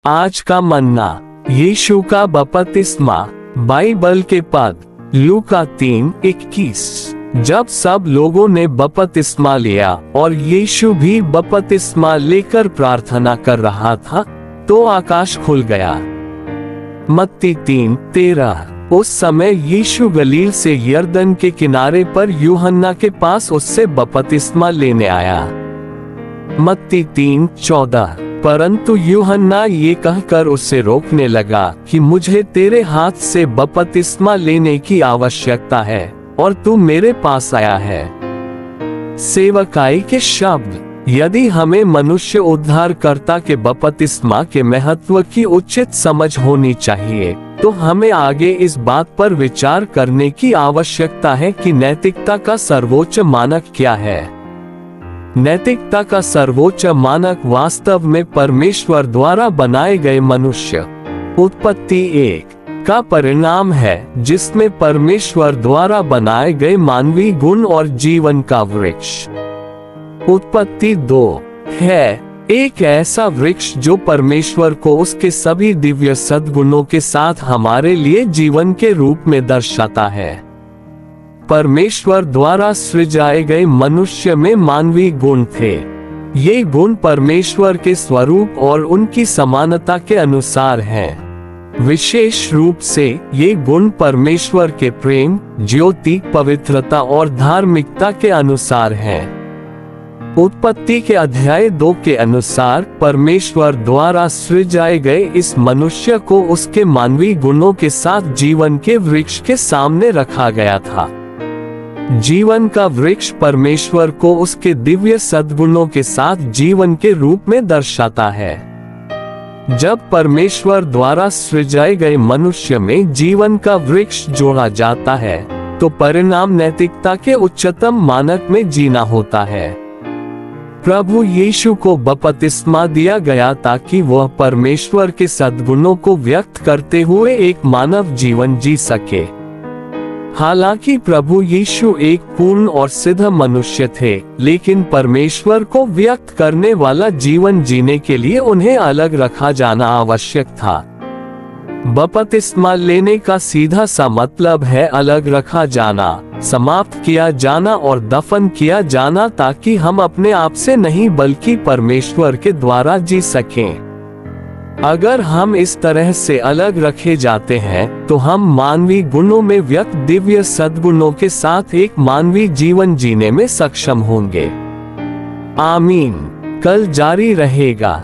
आज का मन्ना, यीशु का बपतिस्मा। बाइबल के पद, लूका 3:21। जब सब लोगों ने बपतिस्मा लिया और यीशु भी बपतिस्मा लेकर प्रार्थना कर रहा था, तो आकाश खुल गया। मत्ती 3:13। उस समय यीशु गलील से यरदन के किनारे पर यूहन्ना के पास उससे बपतिस्मा लेने आया। मत्ती 3:14। परंतु यूहन्ना ये कहकर उससे रोकने लगा कि मुझे तेरे हाथ से बपतिस्मा लेने की आवश्यकता है और तू मेरे पास आया है। सेवकाई के शब्द, यदि हमें मनुष्य उद्धारकर्ता के बपतिस्मा के महत्व की उचित समझ होनी चाहिए, तो हमें आगे इस बात पर विचार करने की आवश्यकता है कि नैतिकता का सर्वोच्च मानक क्या है। नैतिकता का सर्वोच्च मानक वास्तव में परमेश्वर द्वारा बनाए गए मनुष्य, उत्पत्ति 1 का परिणाम है, जिसमें परमेश्वर द्वारा बनाए गए मानवीय गुण और जीवन का वृक्ष। उत्पत्ति 2 है एक ऐसा वृक्ष जो परमेश्वर को उसके सभी दिव्य सद्गुणों के साथ हमारे लिए जीवन के रूप में दर्शाता है। परमेश्वर द्वारा सृजाए गए मनुष्य में मानवीय गुण थे। ये गुण परमेश्वर के स्वरूप और उनकी समानता के अनुसार हैं। विशेष रूप से ये गुण परमेश्वर के प्रेम, ज्योति, पवित्रता और धार्मिकता के अनुसार हैं। उत्पत्ति के अध्याय 2 के अनुसार परमेश्वर द्वारा सृजाए गए इस मनुष्य को उसके मानवीय गुणों के साथ जीवन के वृक्ष के सामने रखा गया था। जीवन का वृक्ष परमेश्वर को उसके दिव्य सद्गुणों के साथ जीवन के रूप में दर्शाता है। जब परमेश्वर द्वारा सृजाए गए मनुष्य में जीवन का वृक्ष जोड़ा जाता है, तो परिणाम नैतिकता के उच्चतम मानक में जीना होता है। प्रभु यीशु को बपतिस्मा दिया गया ताकि वह परमेश्वर के सद्गुणों को व्यक्त करते हुए एक मानव जीवन जी सके। हालांकि प्रभु यीशु एक पूर्ण और सिद्ध मनुष्य थे, लेकिन परमेश्वर को व्यक्त करने वाला जीवन जीने के लिए उन्हें अलग रखा जाना आवश्यक था। बपतिस्मा लेने का सीधा सा मतलब है अलग रखा जाना, समाप्त किया जाना और दफन किया जाना, ताकि हम अपने आप से नहीं बल्कि परमेश्वर के द्वारा जी सकें। अगर हम इस तरह से अलग रखे जाते हैं, तो हम मानवीय गुणों में व्यक्त दिव्य सद्गुणों के साथ एक मानवीय जीवन जीने में सक्षम होंगे। आमीन। कल जारी रहेगा।